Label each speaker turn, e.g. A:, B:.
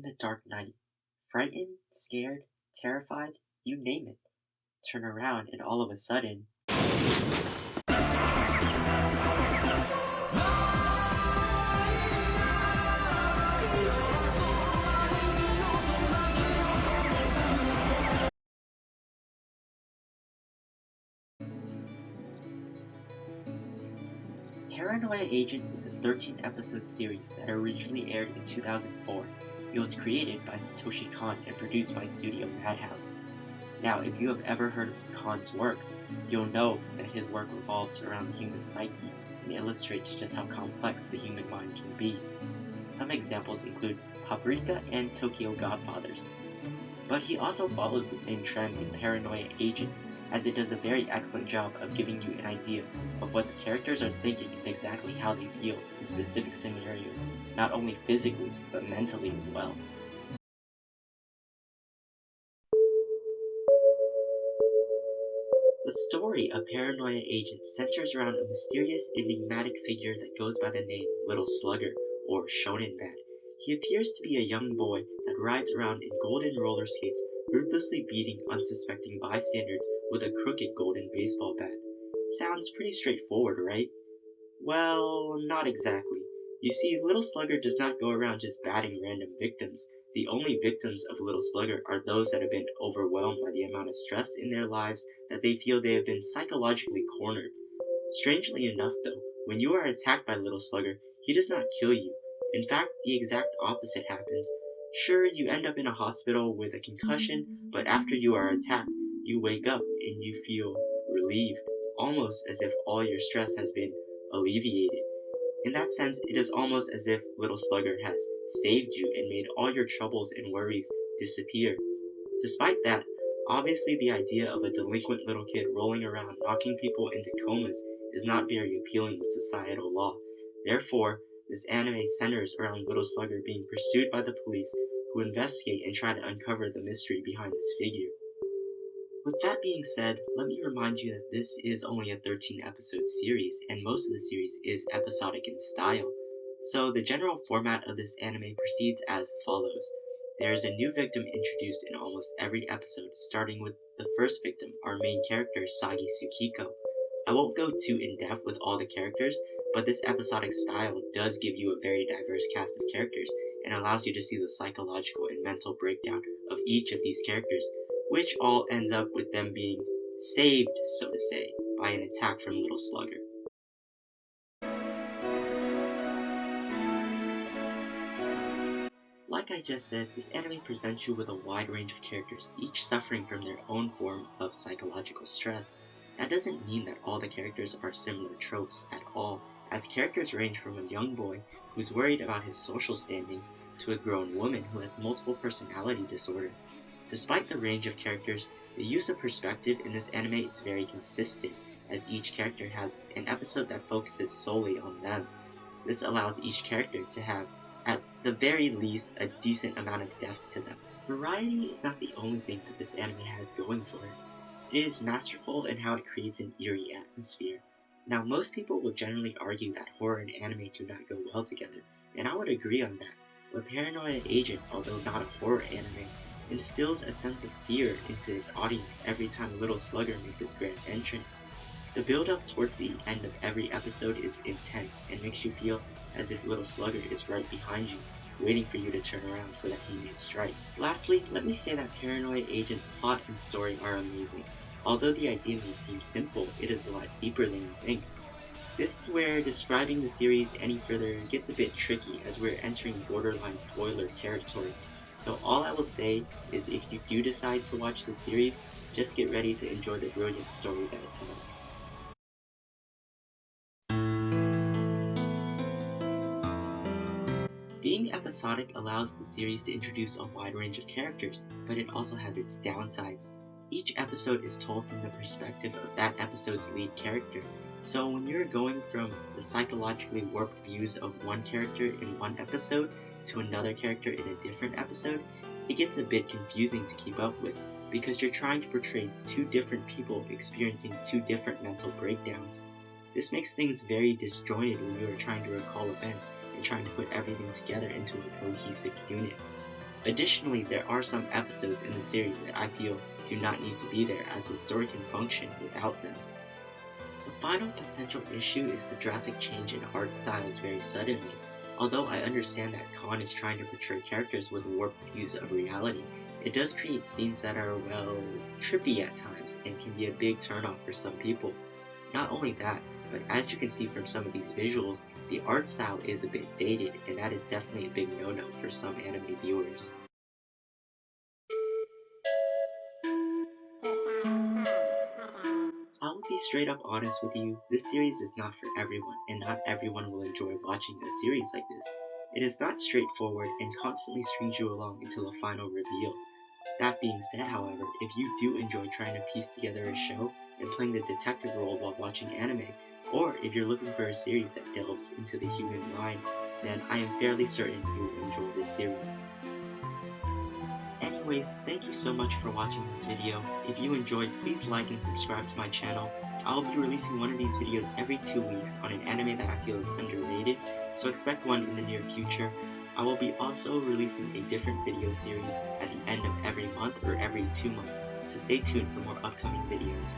A: in the dark night. Frightened, scared, terrified, you name it. Turn around and all of a sudden, Paranoia Agent is a 13-episode series that originally aired in 2004. It was created by Satoshi Kon and produced by Studio Madhouse. Now, if you have ever heard of Kon's works, you'll know that his work revolves around the human psyche and illustrates just how complex the human mind can be. Some examples include Paprika and Tokyo Godfathers. But he also follows the same trend in Paranoia Agent, as it does a very excellent job of giving you an idea of what the characters are thinking and exactly how they feel in specific scenarios, not only physically, but mentally as well. The story of Paranoia Agent centers around a mysterious, enigmatic figure that goes by the name Little Slugger, or Shonen Man. He appears to be a young boy that rides around in golden roller skates, ruthlessly beating unsuspecting bystanders with a crooked golden baseball bat. Sounds pretty straightforward, right? Well, not exactly. You see, Little Slugger does not go around just batting random victims. The only victims of Little Slugger are those that have been overwhelmed by the amount of stress in their lives that they feel they have been psychologically cornered. Strangely enough, though, when you are attacked by Little Slugger, he does not kill you. In fact, the exact opposite happens. Sure, you end up in a hospital with a concussion, but after you are attacked, you wake up and you feel relieved, almost as if all your stress has been alleviated. In that sense, it is almost as if Little Slugger has saved you and made all your troubles and worries disappear. Despite that, obviously the idea of a delinquent little kid rolling around knocking people into comas is not very appealing with societal law. Therefore, this anime centers around Little Slugger being pursued by the police who investigate and try to uncover the mystery behind this figure. With that being said, let me remind you that this is only a 13-episode series, and most of the series is episodic in style. So the general format of this anime proceeds as follows. There is a new victim introduced in almost every episode, starting with the first victim, our main character, Sagi Tsukiko. I won't go too in-depth with all the characters, but this episodic style does give you a very diverse cast of characters, and allows you to see the psychological and mental breakdown of each of these characters, which all ends up with them being saved, so to say, by an attack from Little Slugger. Like I just said, this anime presents you with a wide range of characters, each suffering from their own form of psychological stress. That doesn't mean that all the characters are similar tropes at all, as characters range from a young boy who's worried about his social standings to a grown woman who has multiple personality disorder. Despite the range of characters, the use of perspective in this anime is very consistent, as each character has an episode that focuses solely on them. This allows each character to have, at the very least, a decent amount of depth to them. Variety is not the only thing that this anime has going for it. It is masterful in how it creates an eerie atmosphere. Now, most people will generally argue that horror and anime do not go well together, and I would agree on that, but Paranoia Agent, although not a horror anime, instills a sense of fear into its audience every time Little Slugger makes his grand entrance. The build-up towards the end of every episode is intense and makes you feel as if Little Slugger is right behind you, waiting for you to turn around so that he may strike. Lastly, let me say that Paranoia Agent's plot and story are amazing. Although the idea may seem simple, it is a lot deeper than you think. This is where describing the series any further gets a bit tricky, as we're entering borderline spoiler territory. So all I will say is, if you do decide to watch the series, just get ready to enjoy the brilliant story that it tells. Being episodic allows the series to introduce a wide range of characters, but it also has its downsides. Each episode is told from the perspective of that episode's lead character, so when you're going from the psychologically warped views of one character in one episode to another character in a different episode, it gets a bit confusing to keep up with, because you're trying to portray two different people experiencing two different mental breakdowns. This makes things very disjointed when you are trying to recall events and trying to put everything together into a cohesive unit. Additionally, there are some episodes in the series that I feel do not need to be there, as the story can function without them. The final potential issue is the drastic change in art styles very suddenly. Although I understand that Khan is trying to portray characters with warped views of reality, it does create scenes that are, well, trippy at times and can be a big turnoff for some people. Not only that, but as you can see from some of these visuals, the art style is a bit dated, and that is definitely a big no-no for some anime viewers. I will be straight up honest with you, this series is not for everyone, and not everyone will enjoy watching a series like this. It is not straightforward and constantly strings you along until the final reveal. That being said, however, if you do enjoy trying to piece together a show and playing the detective role while watching anime, or if you're looking for a series that delves into the human mind, then I am fairly certain you will enjoy this series. Anyways, thank you so much for watching this video. If you enjoyed, please like and subscribe to my channel. I will be releasing one of these videos every 2 weeks on an anime that I feel is underrated, so expect one in the near future. I will be also releasing a different video series at the end of every month or every 2 months, so stay tuned for more upcoming videos.